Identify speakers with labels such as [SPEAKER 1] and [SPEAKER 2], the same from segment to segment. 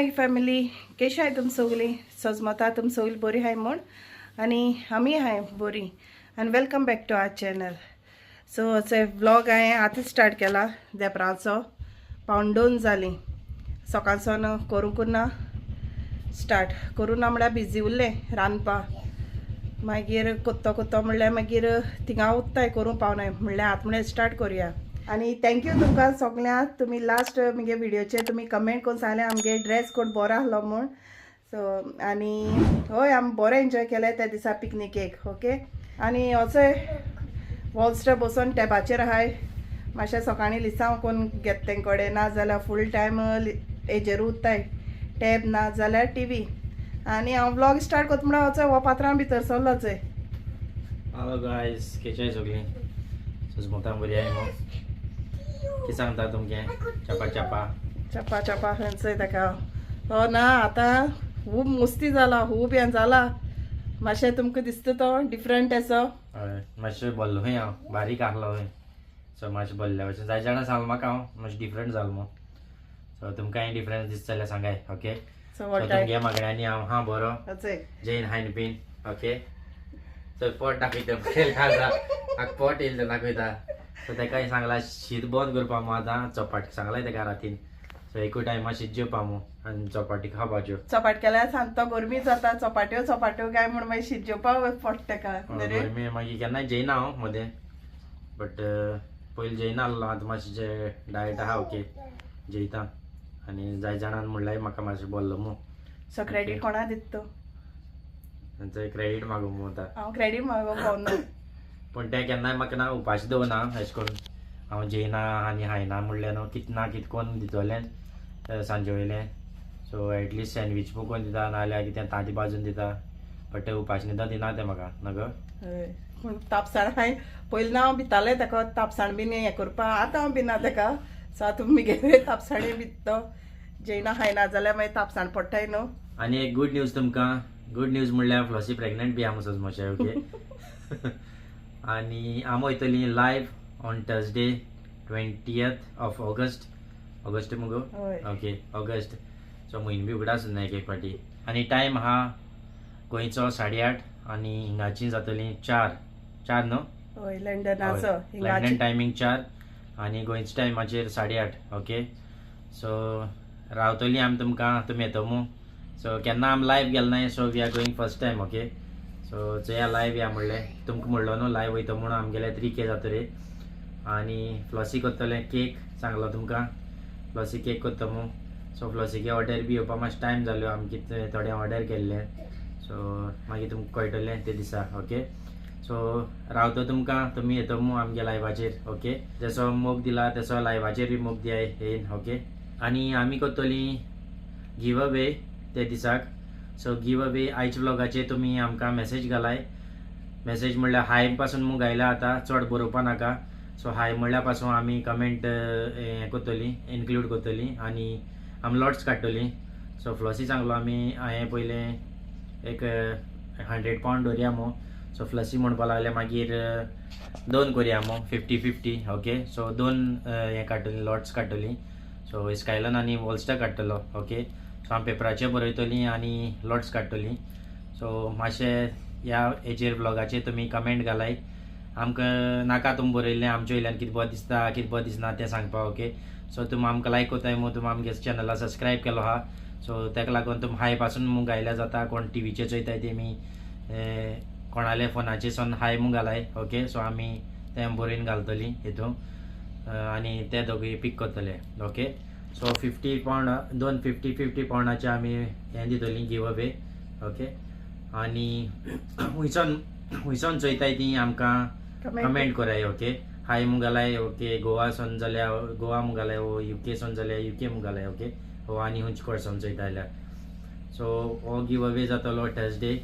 [SPEAKER 1] Hi family, कशी आहे तुम सगळी? सजमता तुम सगळी बरी आहे म्हण आणि आम्ही आहे बरी. आणि welcome back to our channel. So असे व्लॉग हांवें आतां स्टार्ट केला देपराचो. 1:15 जाली. सकाळसून करूंक ना स्टार्ट करूं ना म्हळ्यार बिजी उरलें रांदपा. मागीर कोत्तो म्हणल्यार मागीर थिंगा उत्ताय करूं पावनाय म्हणल्यार आतां म्हणल्यार स्टार्ट करुया. आणि थँक्यू तुमकां सगळ्यांक. तुम्ही लास्ट मगे व्हिडिओचे तुम्ही कमेंट करून सांगले आमगे ड्रेस कोड बरो आहलो म्हूण. सो आनी हय आमी बरो एन्जॉय केले त्या दिसा पिकनिकेक. ओके. आनी असोय वॉल्स्टर बसून टॅबाचेर आहाय. मातशें सकाळीं लिसांव कोन्न घेत तेंकडे ना जाल्यार फूल टायम हेजेर उत्ताय टॅब ना जाल्यार टीव्ही. आनी हांव व्लॉग स्टार्ट करता म्हणल्यार वचोय हो पात्रां भितर सरलोच.
[SPEAKER 2] हॅलो गायज, केशें आहाय सगळीं? सुजमता बरी आहाय मग? कितें सांगता तुमगे? चपा
[SPEAKER 1] चपा चपा खंयचोय ताका हो ना. आतां खूब मस्ती जाला, खूब हें जाला. मातशें तुमकां दिसता तो डिफरंट असो.
[SPEAKER 2] हय, मातशें बोल्लो खंय हांव, बारीक आहलो खंय. सो मातशें बोल्ल्या भशेन जाय जाणां सांगलो म्हाका हांव मातशें डिफरंट जालो मग. सो तुमकां कांय डिफरन्स दिसता जाल्यार सांगाय. ओके. सो तुमगे मागण्यांनी हांव हा बरो जैन हायन बीन. ओके. सो पोट दाखयता म्हाका पोट येयलें दाखयता. सो ताका सांगला शीत बंद करपा मग आतां. चपाटी सांगलाय ताका रातीन. सो एकूय टायमा शीत जेवपा मग आनी चपाटी खावपाच्यो.
[SPEAKER 1] चपाट केल्यार सांगता गरमी जाता. चपाट्यो काय म्हण मागीर शीत जेवपा पडटा ताका.
[SPEAKER 2] गरमी मागीर केन्नाय जेयना हांव मदें. बट पयलीं जेयना आहलो. आतां मातशें डायट आहा. ओके. जेयता. आनी जाय जाणां म्हणल्यार म्हाका मातशें बोल्लो मग.
[SPEAKER 1] सो क्रेडीट कोणा दिता तो?
[SPEAKER 2] तांचो क्रेडीट मागो मग आतां.
[SPEAKER 1] हांव क्रेडीट मागो पावना.
[SPEAKER 2] पूण तें केन्नाय म्हाका ना उपाशी दवरना अशें करून. हांव जेयना आनी खायना म्हणल्यार न्हू कितें ना कितें करून दितोलें सांजे वयलें. सो एटलिस्ट सँडवीच बी करून दिता नाजाल्यार कितें तांती भाजून दिता. बट उपाशी न्हिदो दिना तें म्हाका नगो.
[SPEAKER 1] पूण तापसाण हांवें पयलीं हांव भितालें ताका तापसाण बीन हें करपा. आतां हांव भिना ताका. सो आतां म्हगे तापसाणी भित्तो. जेयना खायना जाल्यार मागीर तापसाण पडटाय न्हू.
[SPEAKER 2] आनी एक गूड न्यूज तुमकां. गूड न्यूज म्हणल्यार फ्लॉसी प्रेग्नंट बी आहा मुसोच मोशे. ओके. आनी आमी वयतलीं live on Thursday 20th August. August मुगो. Okay August. सो म्हयनो बी उगडा आसूं ना एक फाटी. आनी टायम आहा गोंयचो 8:30 आनी हिंगाची जातली 4 न्हू.
[SPEAKER 1] हय लंडनाचो.
[SPEAKER 2] लंडन टायमींग 4 आनी गोंयच्या टायमाचेर 8:30. ओके. सो रावतली आमी तुमकां. तुमी येतो मू. सो केन्ना आमी लायव्ह गेल नाय. So we are going first time. Okay. So चोया लायव्ह या म्हणलें. तुमकां म्हणलो न्हू लायव्ह वयता म्हणून आमगेले 3K जातले. आनी फ्लॉसी करतले केक सांगलो तुमकां. फ्लॉसी केक करता मू. सो फ्लॉसीके ऑर्डर बी येवपा मातशें टायम जालो. आमी कितें थोडें ऑर्डर केल्लें. सो मागीर तुमकां कळटलें ते दिसा. ओके. सो रावतो तुमकां. तुमी येतो मू आमगे लायव्हाचेर. ओके. जसो मोग दिला तसो लायव्हाचेर बी मोग दियाय येयन. ओके. आनी आमी करतलीं गिव अवे ते दिसाक. सो गिव अवे आयच्या व्लॉगाचेर तुमी आमकां मेसेज घालाय. मेसेज म्हणल्यार हाय पासून मू घायला आतां चड बरोवपा नाका. सो हाय म्हणल्यार पासून आमी कमेंट हें करतलीं इन्क्लूड करतलीं आनी आमी लॉट्स काडटलीं. सो फ्लॉसी सांगलो आमी हांवें पयलें एक 100 पावंड दवरया मो. सो फ्लॉसी म्हणपा लागलें मागीर 2 करया मो 50-50. ओके. सो 2 हें काडटलीं लॉट्स काडटलीं. सो स्कायलन आनी वॉल्स्टर काडटलो. ओके. सो हांव पेपराचेर बरयतलीं आनी लॉट्स काडटलीं. सो मातशें ह्या हेजेर व्लॉगाचेर तुमी कमेंट घालाय. आमकां नाका तुमी बरयल्लें आमच्या वयल्यान कितें बरें दिसता कितें बरें दिसना तें सांगपा. ओके. सो तुमी आमकां लायक कोताय मू. तुमी आमगे चॅनला सबस्क्रायब केलो आहा. सो ताका लागून तुमी हाय पासून मू घायल्या जाता. कोण टीव्हीचेर चोयताय तेमी कोणाले फोनाचेर सोन हाय मू घालाय. ओके. सो आमी तें बरोवन घालतलीं हितून आनी ते दोगूय पीक करतले. ओके. सो 50 पावंड 2 50 पावंडाचे आमी हें दितलीं गिव अवे. ओके. आनी हुंयसून चोयताय तीं आमकां कमेंट कराय. ओके. हाय मू घालाय. ओके. गोवा सोन जाल्यार गोवा मू घालाय. वो UK सोन जाल्यार UK मू घालाय. ओके. हो आनी हुंच कडसून चोयता जाल्यार. सो हो गिव अवे जातलो थर्सडे.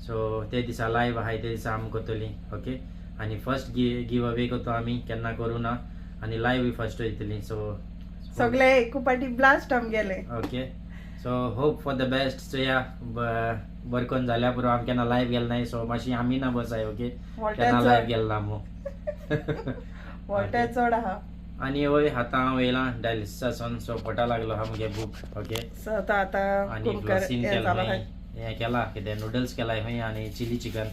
[SPEAKER 2] सो ते दिसा लायव्ह आहाय ते दिसा आमी करतलीं. ओके. आनी फर्स्ट गिव अवे करता आमी केन्ना करूं ना आनी लायव्ह फर्स्ट वयतलीं. सो
[SPEAKER 1] सगळे एकू पाटी ब्लास्ट आमगेले.
[SPEAKER 2] Okay. So hope for the best. So या बरें करून जाल्या पुरो. आमी केन्ना लायव्ह गेल नाय. सो मातशी आमी ना बसाय. ओके. केन्ना लायव्ह गेल ना मू.
[SPEAKER 1] वॉल्टर चड आहा.
[SPEAKER 2] आणि होय आतां हांव येयलां डायलिसिसासून सो पोटा लागलो हा मुगे बूक ओके
[SPEAKER 1] सो आता
[SPEAKER 2] आणि
[SPEAKER 1] कुमकर
[SPEAKER 2] फ्लॉसीन
[SPEAKER 1] हें
[SPEAKER 2] केला
[SPEAKER 1] जालो
[SPEAKER 2] खंय हें केला कितें नूडल्स केलाय खंय आनी चिली चिकन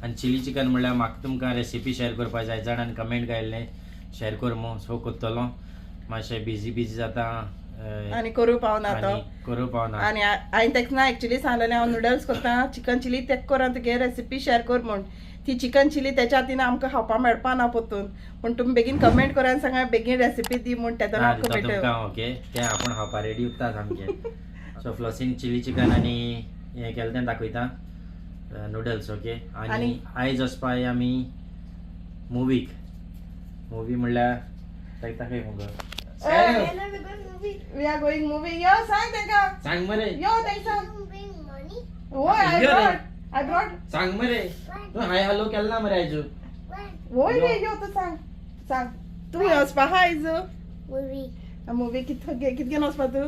[SPEAKER 2] आनी चिली चिकन म्हणल्यार म्हाका तुमकां रेसिपी शेअर करपा जाय जाणांनी कमेंट घायल्लें शेअर कर मू सो कोत्तलो मातशें बिजी जाता
[SPEAKER 1] आनी करूं पावना तो
[SPEAKER 2] आनी करूं पावना
[SPEAKER 1] आनी हांवें तेका ना एक्चुली सांगलेलें हांव नूडल्स करता चिकन चिली तेक कर आनी तुगे रेसिपी शेअर कर म्हूण ती चिकन चिली तेच्या खातीर आमकां खावपा मेळपा ना पोतून पूण तुमी बेगीन कमेंट कर आनी सांगा बेगीन रेसिपी दी म्हूण तेदोन
[SPEAKER 2] ना
[SPEAKER 1] आमकां
[SPEAKER 2] दिता
[SPEAKER 1] मेळटलें
[SPEAKER 2] तुमकां ओके तें आपूण खावपा रेडी उरता सामकें सो फ्लॉसीन चिली चिकन आनी हें केलें तें दाखयता नूडल्स ओके आनी
[SPEAKER 1] आनी-
[SPEAKER 2] आयज वचपाय आमी मुवीक मूवी म्हणल्यार ताका खंय
[SPEAKER 1] वी आर गोईंग मूवी यो सांग तेका
[SPEAKER 2] सांग मरे
[SPEAKER 1] यो तेका सांग ओय आय ब्रॉट
[SPEAKER 2] सांग मरे तूं हाय हॅलो केलें ना मरे आयजू
[SPEAKER 1] ओय रे यो तू सांग सांग तू वचपा आहा आयज मूवी कित घेवन वचपा तू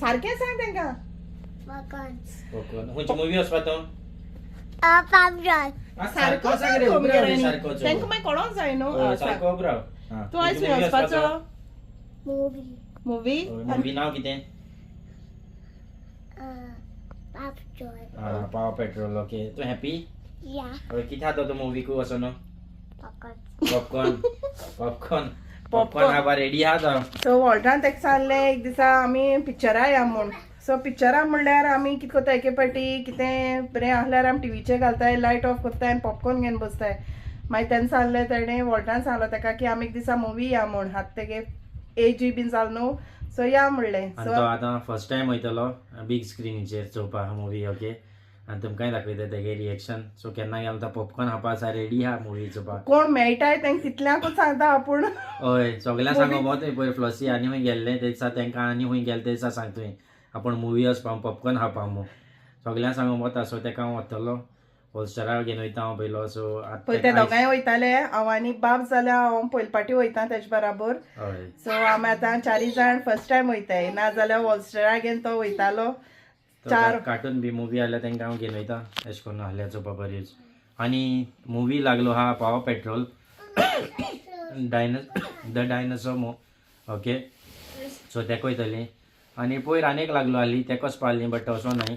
[SPEAKER 1] सारकें सांग तेंका
[SPEAKER 2] खंयची मुवी वचपा तूं
[SPEAKER 1] सारको
[SPEAKER 2] सांग रे उबराव रे सारको
[SPEAKER 1] तेंका मागीर कळोंक जाय न्हू
[SPEAKER 2] सारको उबराव
[SPEAKER 1] तू आयज खंय वचपाचो मूवी
[SPEAKER 2] मुवी नांव कितें पाव पेट्रोल ओके तूं हॅपी कितें खाता तूं मुवीक वचून पॉपकॉर्न पॉपकॉर्न पॉपकॉर्न खावपा रेडी आहा तो
[SPEAKER 1] सो वॉल्टान तेका सांगलें एक दिसा आमी पिक्चरा या म्हूण सो पिक्चरा म्हणल्यार आमी कितें करता एके पाटी कितें बरें आहल्यार आमी टिवीचेर घालताय लायट ऑफ करताय आनी पॉपकॉर्न घेवन बसताय मागीर तेन्ना सांगलें तेणें वॉल्टान सांगलो तेका की आमी एक दिसा मुवी या म्हूण आतां तेगे एजूय बीन जाल न्हू सो या म्हणलें
[SPEAKER 2] आनी तो आतां फर्स्ट टायम वयतलो बिग स्क्रिनीचेर चोवपाक मुवी ओके आनी तुमकांय दाखयता तेगे रिएक्शन सो केन्ना गेलो तो पॉपकॉर्न खावपा आसा रेडी आहा मुवी चोवपाक
[SPEAKER 1] कोण मेळटाय तेंका तितल्याकूच सांगता आपूण
[SPEAKER 2] हय सगळ्यांक सांगो मो थंय पयर फ्लॉसी आनी खंय गेल्ले ते दिसा तेंकां आनी खंय गेले ते दिसा सांग तुवें आपूण मुवी वचपा पॉपकॉर्न खावपा मू सगळ्यांक सांगो वता सो तेका हांव वतलो होलस्टरा घेवन वयता हांव पयलो सो
[SPEAKER 1] पळय ते दोगांय वयताले हांव आनी बाब जाल्यार हांव पयले पाटी वयता तेजे बराबर
[SPEAKER 2] हय
[SPEAKER 1] सो आमी आतां चारी जाण फर्स्ट टायम वयताय ना जाल्यार होलस्टरा घेवन तो वयतालो चार
[SPEAKER 2] कार्टून बी मुवी आसल्यार तेंकां हांव घेवन वयता अशें करून आहल्या चोवपा बरीच आनी मुवी लागलो हा पाव पेट्रोल द डायनोसॉर मो ओके सो तेका वयतली आनी पयर आनीक लागलो आहली तेका वचपा आहली बट वचो नाय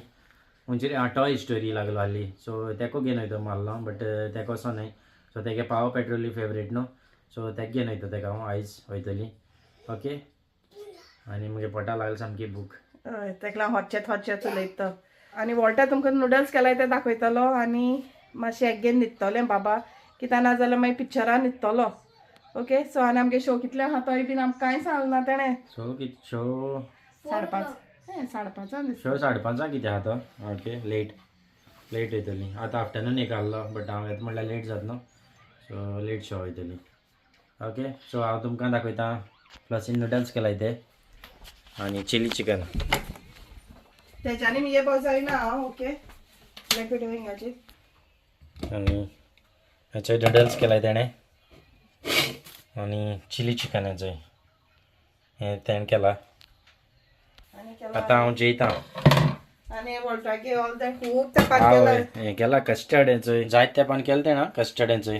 [SPEAKER 2] म्हणजे टॉय स्टोरी लागलो आहली सो तेका घेवन वयता मारलो बट तेका वचो नाय सो तेगे पाव पेट्रोली फेवरेट न्हू सो तेका घेवन वयता तेका हांव आयज वयतली ओके आनी मुगे पोटा लागली सामकी भूक
[SPEAKER 1] हय तेका लागून होच्चेच उलयता आनी वॉल्टा तुमकां नूडल्स केलाय ते दाखयतलो आनी मातशें एगेन न्हिदतलें बाबा कित्याक ना जाल्यार मागीर पिक्चरान न्हिदतलो ओके सो आनी आमगे शो कितल्यांक आहा तोय बीन आमकां कांय सांगना तेणें
[SPEAKER 2] शो
[SPEAKER 1] 5:30
[SPEAKER 2] शो 5:30 कितें आहा तो ओके लेट वयतली आतां आफ्टरनून एक आहलो बट हांव येता म्हणल्यार लेट जाता न्हू सो लेट शो वयतली ओके सो हांव तुमकां दाखयता फ्लॉसीन नूडल्स केलाय ते आनी चिली चिकन
[SPEAKER 1] तेच्यानी मी येवपाक जायना ओके लेट मी डुईंग हाची
[SPEAKER 2] आनी हेचे नूडल्स केलाय तेणें आनी चिली चिकन हेचें हें तेणें केला आतां हांव जेयता
[SPEAKER 1] आनी वॉल्टागे ऑल दॅट खूब तेंपान केला
[SPEAKER 2] हें केला कस्टर्ड हेचोय जायत तेंपान केलें तें ना कस्टर्ड हेचोय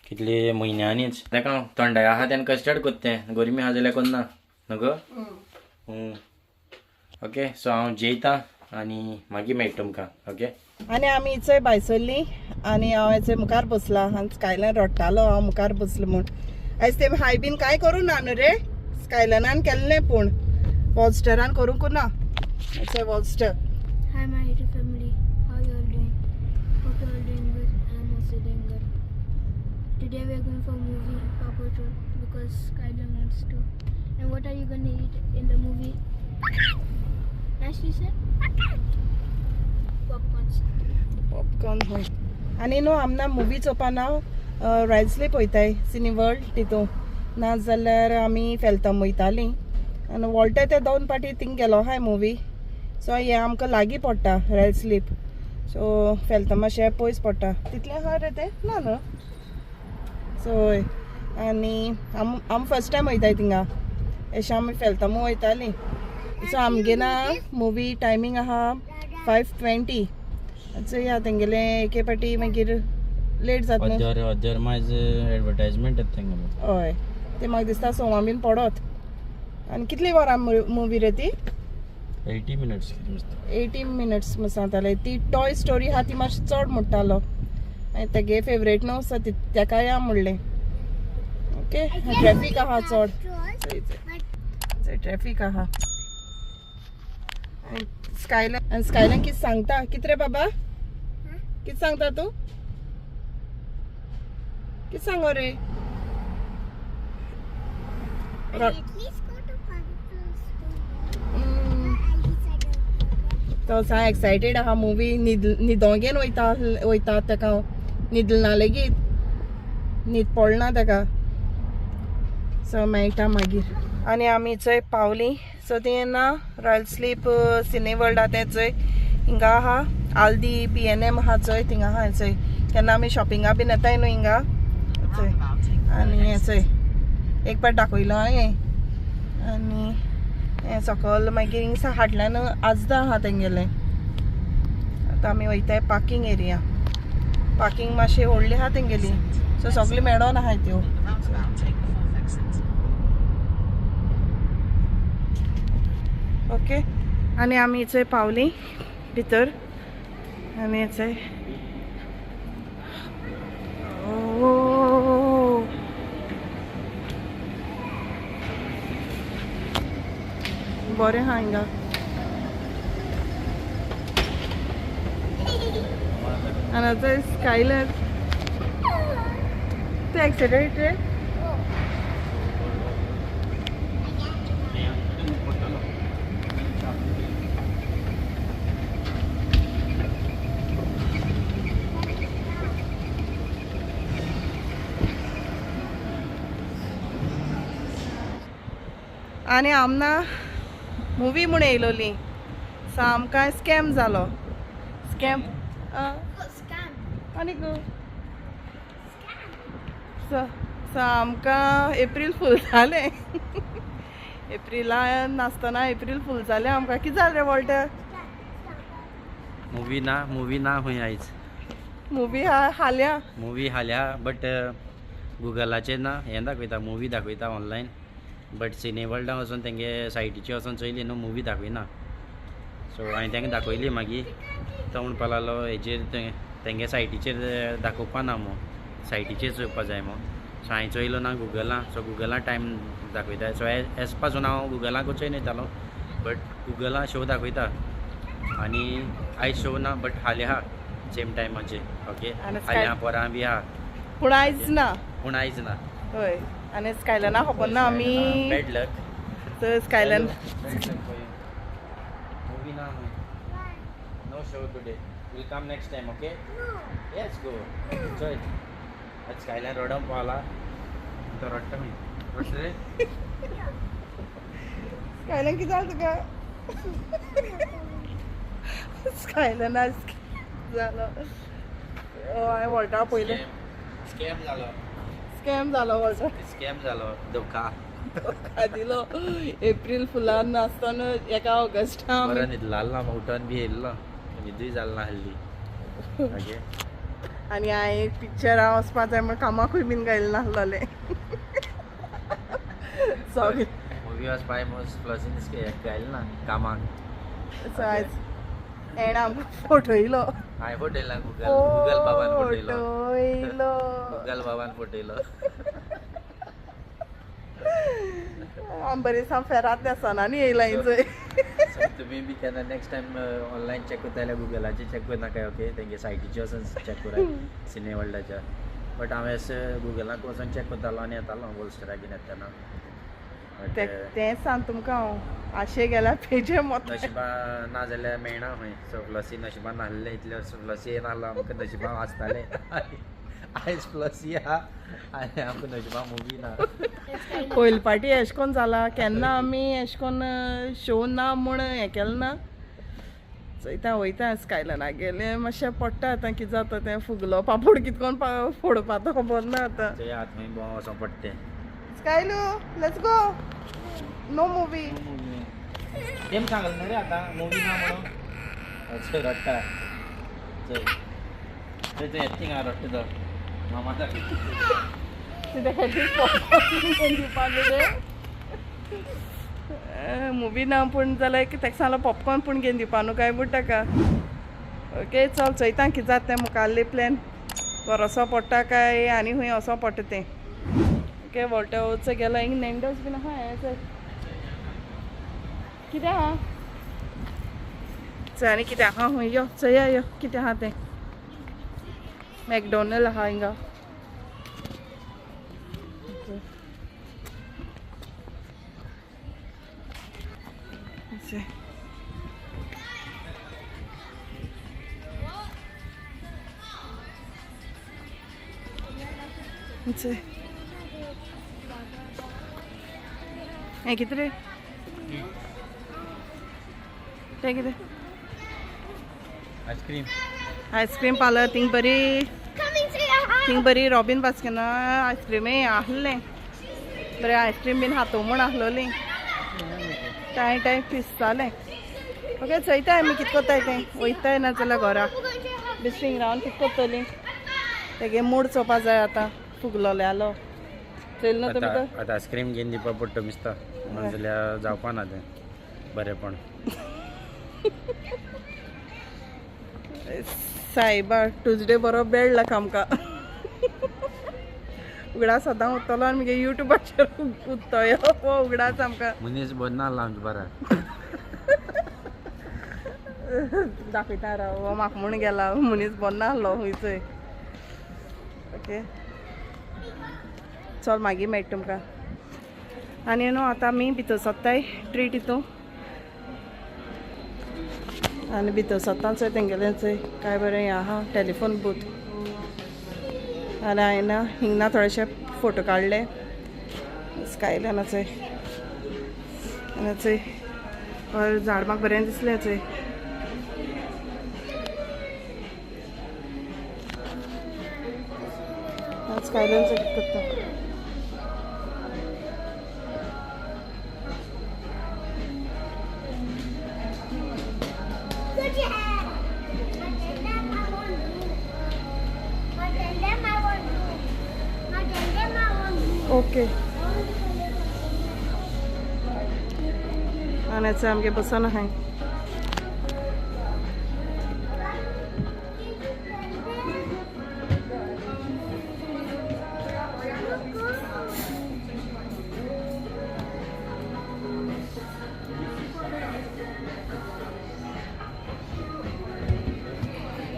[SPEAKER 2] कितली म्हयन्यांनीच तेका थंडाय आहा तेन्ना कस्टर्ड कोत्तें गरमी आहा जाल्यार कोन्ना न्हू ओके सो हांव जेयता आनी मागीर मेळटा तुमकां ओके
[SPEAKER 1] आनी आमी इचोय भायर सरली आनी हांव हेचे मुखार बसला आनी स्कायलान रडटालो हांव मुखार बसलो म्हूण आयज ते हाय बीन कांय करूं ना न्हू रे स्कायलानान केल्लें पूण वॉल्स्टरान करूंक ना हेचे वॉल्स्टर
[SPEAKER 3] Hi, my YouTube family. How you all doing? Hope you all doing good. I'm also doing good. Today we are going for a movie, Paw Patrol, because Skylar wants to. And what are you gonna eat in the movie? Ashley said? Popcorns.
[SPEAKER 1] Popcorn हय आनी न्हू आमना movie चोवपाना रायल्सलीप वयताय सिनी world तितू ना जाल्यार आमी फेलतम वयतालीं आनी वॉल्टे ते 2 पाटी थिंग गेलो हाय मुवी सो हें आमकां लागीं पडटा रायल्सलीप सो फेलतम मातशें पयस पडटा तितलें आहा रे तें ना न्हू सो हय आनी आम फर्स्ट टायम वयताय थिंगा अशें आमी फेलतमू वयतालीं सो आमगे ना मुवी टायमींग आहा 5:20 चोया तेंगेलें एके पाटी मागीर लेट जाता न्हू
[SPEAKER 2] अदर मायज एडवर्टायजमेंट येता तेंगे
[SPEAKER 1] हय ते म्हाका दिसता सोमा बीन पडत आनी कितली वरां मुवी रे ती
[SPEAKER 2] 80 मिनिट्स
[SPEAKER 1] 80 मिनिट्स म्हूण सांगताले ती टॉय स्टोरी आहा ती मातशी चड म्हणटालो आनी तेगे फेवरेट न्हू सो तेका या म्हणलें ओके ट्रॅफीक आहा चड थंय ट्रॅफीक आहा स्कायलान कितें सांगता कितें रे बाबा कितें सांगता तूं कितें सांगो रे तो सा एक्सायटेड आहा मुवी न्हिदोंगेन वयता तेका न्हिदना लेगीत न्हीद पडना तेका सो मेळटा मागीर आनी आमी चंय पावली सो तें ना रॉयल स्लीप सिने वर्ल्ड आहा तें चंय हिंगा आहा आल्दी PNM आहा चंय थिंगा आहा चंय केन्ना आमी शॉपिंगा बीन येताय न्हू हिंगा चंय आनी हें चंय एक पाट दाखयलो हांवें आनी हें सकयल मागीर हिंगसा हाटल्यान आजदा आहा तेंगेलें आतां आमी वयताय पार्किंग एरिया पार्किंग मातशी व्हडली आहा तेंगेली सो सगळी मेळोन आहाय त्यो ओके आनी आमी चंय पावली भितर आनी चंय बरें आहा हिंगा आनी आतां स्कायलर तूं एक्सायटेड रे आनी आमना मुवी म्हूण येयलोली सामका स्कॅम जालो स्कॅम आनी गो आमकां एप्रील फूल जालें एप्रिलान नासतना एप्रील फूल जालें आमकां कितें जालें रे वॉल्टर
[SPEAKER 2] मुवी ना खंय आयज
[SPEAKER 1] मुवी हाल्या
[SPEAKER 2] मुवी हाल्या बट गुगलाचेर ना हें दाखयता मुवी दाखयता ऑनलायन बट सिने वर्ल्डाक वचून तेंगे सायटीचेर वचून चोयली न्हू मुवी दाखयना सो हांवें तेंका दाखयली मागीर तो म्हणपा लागलो हेजेर तेंगे सायटीचेर दाखोवपा ना मो सायटीचेर चोवपा जाय मो सो हांवें चोयलो ना गुगलां सो गुगलां टायम दाखयता सो एज पासून हांव गुगलाक वचून येतालो बट गुगलां शो दाखयता आनी आयज शो ना बट हाल्या आहा सेम टायमाचेर ओके हाल्या पोरां बी आहा
[SPEAKER 1] पूण आयज ना हय आनी स्कायलना खबर ना आमी
[SPEAKER 2] बॅड लक
[SPEAKER 1] तर स्कायलन
[SPEAKER 2] मूवी ना no show today will come next time okay yes go चल आज स्कायलाइन रोडम पावला तो रट्टा मी रट्ट रे
[SPEAKER 1] स्कायलन कितें जालें तुका स्कायलन आज जालो हांवें वॉल्टा पयलें स्कॅम जालो वॉल्टर
[SPEAKER 2] स्कॅम जालो धोका
[SPEAKER 1] दिलो एप्रील फुलान नासतना एका ऑगस्टा
[SPEAKER 2] बरं न्हिदलालो ना उठोन बी येयल्लो न्हिदूय जालो ना हल्ली ओके
[SPEAKER 1] आनी हांवें पिक्चरां वचपा जाय म्हण कामाकूय बीन गेलें नासलोलें सॉरी
[SPEAKER 2] मुवी वचपाक प्लसीन गेलें ना कामाक
[SPEAKER 1] सो आयज एण आमकां फटयलो
[SPEAKER 2] हांवें फटयला गुगल बाबान फटयलो गुगल बाबान फटयलो
[SPEAKER 1] आमी बरी सा फेरात न्हेसोनानी येयला थंय
[SPEAKER 2] तुमी बी केन्ना नेक्स्ट टायम ऑनलायन चॅक करता जाल्यार गुगलाचेर चॅक करनाकाय ओके तेंगे सायटीचेर वचून चॅक कराय सिने वर्ल्डाच्या बट हांवें गुगलाक वचून चॅक करतालो आनी येतालो वॉलस्टराक बीन येताना
[SPEAKER 1] तेंच सांग तुमकां हांव आशे गेल्यार पेजे मत
[SPEAKER 2] नशिबा ना जाल्यार मेळना खंय सो प्लसी नशिबान नासलें इतलें प्लसी नासलो आमकां नशिबान आसतालें आयज प्लसी आहा आनी आमकां नशिबा मुवी ना
[SPEAKER 1] पयले फाटी एश कोन्न जाला केन्ना आमी एश कोन्न शो ना म्हूण हें केलें ना चोयता वयता स्कायलना गेलें मातशें पडटा आतां कितें जाता तें फुगलो पापड कितकोन फोडपा तो खबर ना आतां
[SPEAKER 2] ते आत खंय भोंव वचों पडटा तें
[SPEAKER 1] स्कायलू लेट्स गो नो मुवी
[SPEAKER 2] तेम सांगलें न्ही रे आतां मुवी ना म्हणून रडटा चल थंय येता थिंगा रडटा तो
[SPEAKER 1] मुवी ना पूण जाल्यार ताका सांगला पॉपकॉर्न पूण घेवन दिवपा न्हू काय म्हूण ताका ओके चल चोयता कितें जाता तें मुखारले प्लॅन बरोसो पडटा काय आनी खंय वचो पडटा तें ओके वॉल्टर वचो गेलो हिंग नेंडोस बीन आहा हें चल कितें आहा चल आनी कितें आहा खंय यो चया यो कितें आहा तें मॅकडॉनल्ड आहा हिंगा हें कितें रे तें कितें
[SPEAKER 2] आईस्क्रीम
[SPEAKER 1] आईस्क्रीम पार्लर थिंग बरी रॉबिन बास्किना आईस्क्रीम आहलें बरें आईस्क्रीम बीन हातो म्हूण आहलोली टाय टाय पिसतालें ओके चयताय आमी कितें कोत्ताय तें वयताय ना जाल्यार घरा बिस्टींग रावन कितें कोत्तली तेगे मूड चोवपा जाय आतां फुगलोले आलो चल न्हू तुमी तर
[SPEAKER 2] आतां आईस्क्रीम घेवन दिवपा पडटा दिसता नाजाल्यार जावपा ना तें बरेंपण
[SPEAKER 1] सायबा ट्युजडे बरो बेळ्ळा आमकां उगडा सदां उत्तलो आनी मुगे युट्यूबाचेर उत्तोयो हो उगडाच आमकां
[SPEAKER 2] मनीस बरो नासलो आमच्या बरा
[SPEAKER 1] दाखयता राव हो म्हाका म्हूण गेला मनीस बरो नासलो खंयचोय ओके चल मागीर मेळटा तुमकां आनी न्हू आतां आमी भितर सोदताय ट्रीट हितू आनी भितर सोदता चोय तेंगेलें चोय काय बरें हें आहा टॅलिफोन बूथ आनी हांवें हिंगना थोडेशे फोटो काडले स्कायल्यान चोय आनी चोय झाड म्हाका बरें दिसलें चोय स्कायल्यान चोय कितें करता ओके आनी चोय आमगे बसोन आहाय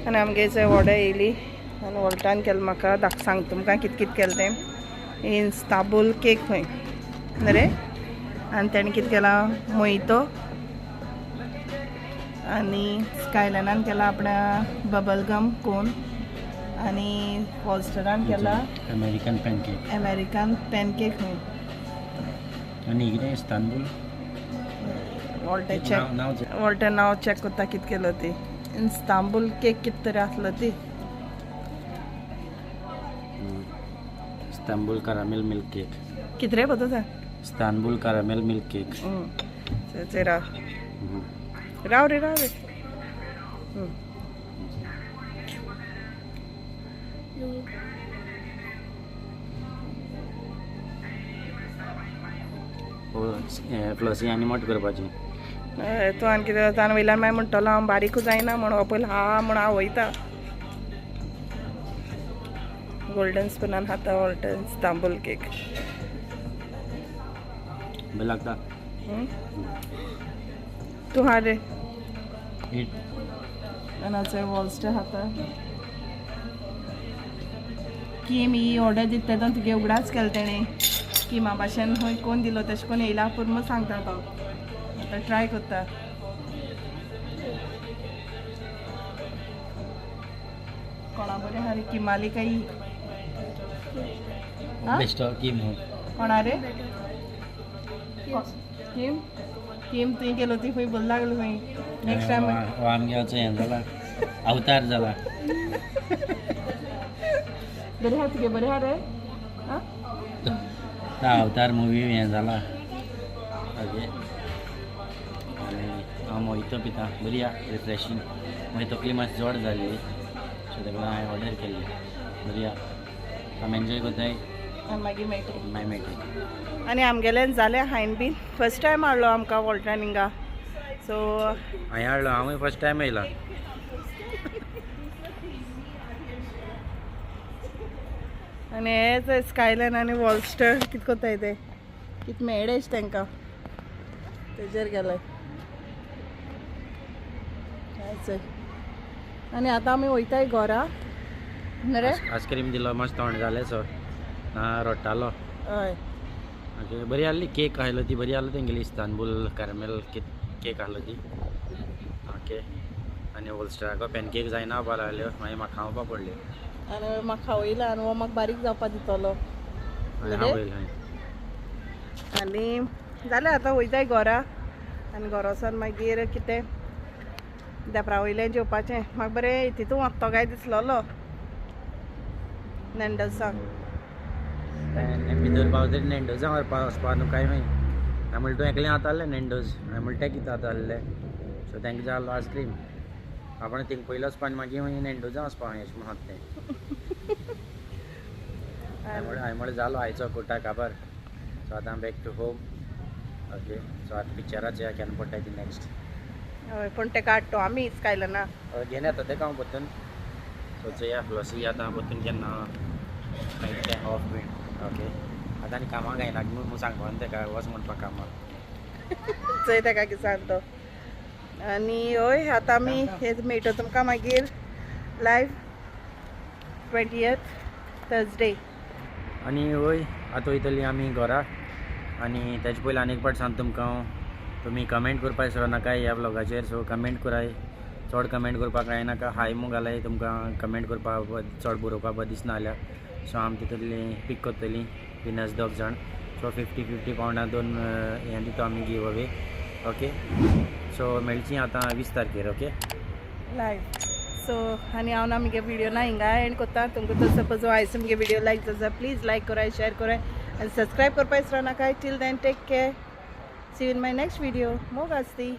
[SPEAKER 1] आनी आमगे चोय ऑर्डर येयली आनी वॉल्टान केलें म्हाका सांग तुमकां कितें कितें केलें तें इन्स्ताबूल केक खंय न्हू रे आनी तेणें कितें केलां मोहितो आनी स्कायलायनान केला आपणा बबल गम कोन आनी वॉल्स्टरान केला
[SPEAKER 2] अमेरिकन
[SPEAKER 1] पॅनकेक खंय
[SPEAKER 2] आनी कितें इस्तानबूल
[SPEAKER 1] वॉल्टर नांव चॅक कोत्ता कितें केलो ती इन्स्ताबूल केक कितें तरी आसलो ती
[SPEAKER 2] इस्तानबूल कारामेल मिल्क केक
[SPEAKER 1] कितें रे बदल
[SPEAKER 2] इस्तानबूल कारामेल मिल्क केक
[SPEAKER 1] राव रे
[SPEAKER 2] फ्लसी आनी मोट करपाची
[SPEAKER 1] तूं आनी कितें जाता वयल्यान मागीर म्हणटलो हांव बारीकूच जायना म्हण हो पयलीं हा म्हण हांव वयता गोल्डन स्पूनान खाता वॉल्टर इस्तांबूल केक
[SPEAKER 2] बरें लागता
[SPEAKER 1] तूं हा रे
[SPEAKER 2] हीट
[SPEAKER 1] आनी वॉल्स्टर खाता कीम ही ऑर्डर दिता तेदोन तुगे उगडाच केलें तेणें किमा भाशेन खंय कोण दिलो तशें करून येयला पूण मग सांगता तो आतां ट्राय करता कोणा बरें हा रे किमाली काय
[SPEAKER 2] बेस्ट कीम
[SPEAKER 1] कोणा रे किम किम तुवें केलो ती खंय बोल लागलो खंय नेक्स्ट टायम
[SPEAKER 2] आमगे हें जाला अवतार जाला
[SPEAKER 1] बरें हा तुगे बरें हा रे
[SPEAKER 2] अवतार मुवी हें जाला ओके आनी हांव मोहितो पिता बरी रिफ्रेशींग मागीर तकली मातशी जड जाली सो ताका लागून हांवें ऑर्डर केल्ली बरी आमी एन्जॉय कोताय
[SPEAKER 1] आनी मागीर मेळटा
[SPEAKER 2] मागीर मेळटा.
[SPEAKER 1] आनी आमगेल्यान जालें हायन बीन फर्स्ट टायम हाडलो आमकां वॉल्टान हिंगा सो
[SPEAKER 2] हांवें हाडलो हांवूय फर्स्ट टायम येयला.
[SPEAKER 1] आनी हेच स्कायलायन आनी वॉल्स्टर कितें कोत्ताय ते कितें मेळ्ळेश तांकां तेजेर गेले आनी आतां आमी वयताय घरा न्हू रे.
[SPEAKER 2] आयस्क्रीम दिलो मस्त थंड जालें सो रडटालो.
[SPEAKER 1] हय
[SPEAKER 2] ओके बरी आहली केक आयलो ती बरी आहली तेंगेली इस्तानबूल कॅरमेल केक आहलो ती. ओके आनी होलस्टराको पॅनकेक जायना पा लागल्यो मागीर म्हाका खावपा पडल्यो
[SPEAKER 1] आनी म्हाका खावयलो आनी हो म्हाका बारीक जावपा दितलो
[SPEAKER 2] आनी हांव वयलो.
[SPEAKER 1] आनी जालें आतां वयताय घरा आनी घरा वचोन मागीर कितें देपरा वयलें जेवपाचें. म्हाका बरें तितून वोत्तोगाय दिसलोलो नँडोसांक.
[SPEAKER 2] भितर पावतरी नँडोजा व्हरपा वचपा न्हू काय मागीर हांवें म्हणलें तूं एकलें आतालें नँडोज हांवें म्हणलें तें कितें आतालें सो तेंकां जाय आहलो आयस्क्रीम आपण थिंग पयलो वचपा आनी मागीर नँडोजा वचपा अशें म्हणून आसा तें. हांवें म्हणलें जालो आयचो कोटा काबार सो आतां back to home. Okay so आतां पिक्चराचें केन्ना पडटा ती नॅक्स्ट.
[SPEAKER 1] हय पूण तेका हाडटो आमी स्कायलना
[SPEAKER 2] घेवन येता तेका हांव परतून सो चोया फ्लॉसी आतां परतून केन्ना तें ऑफ बीन. ओके आतां आनी कामाक गायना म्हूण सांगपा न्ही तेका वच म्हणपाक कामाक
[SPEAKER 1] चोय तेका कितें सांगतो. आनी हय आतां आमी हें मेळटो तुमकां मागीर लायव्ह 20th थर्सडे.
[SPEAKER 2] आनी हय आतां वयतलीं आमी घरा आनी तेजे पयलीं आनी एक पाट सांगता तुमकां तुमी कमेंट करपा विसरो नाका ह्या ब्लॉगाचेर. सो कमेंट कराय चड कमेंट करपाक जायनाका हाय म्हूण घालाय तुमकां कमेंट करपा चड बरोवपा बरें दिसना जाल्यार. सो आमी तितूंतली पीक करतलीं विनर्स 2 जाण. सो 50-50 पावंडां 2 हें दिता आमी गिव अवे. ओके सो मेळचीं आतां 20 तारखेर. ओके
[SPEAKER 1] लायव्ह सो आनी हांव ना मुगे व्हिडिओ ना हिंगा एंड कोत्ता. तुमकां तो सपोज आयज मुगे व्हिडिओ लायक जाता प्लीज लायक कराय शेअर कराय आनी सबस्क्रायब करपा विसरो नाका. Till then take care. See you in my next video. मोग आसती.